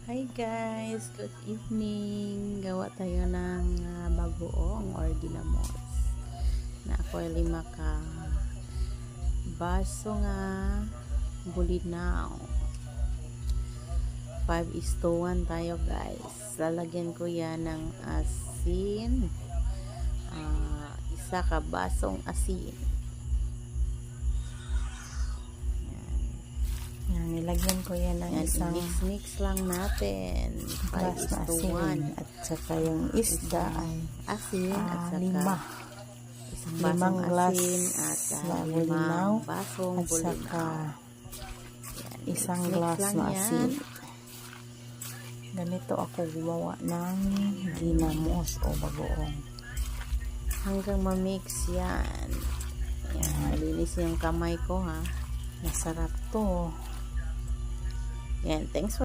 Hi guys, good evening. Gawa tayo ng bagoong or ginamos. Na ako ay 5 ka baso nga bulinaw. 5:1 tayo guys. Lalagyan ko yan ng asin. 1 ka basong asin. Nilagyan ko yan ng isang mix lang natin. glass na asin. At saka yung isda ay asin at saka 5 glass at na bulinaw basong at saka isang glass na asin. Ganito ako gumawa ng ginamos o bagoong. Hanggang ma-mix yan. Malinis yung kamay ko ha. Masarap to. Yan, thanks for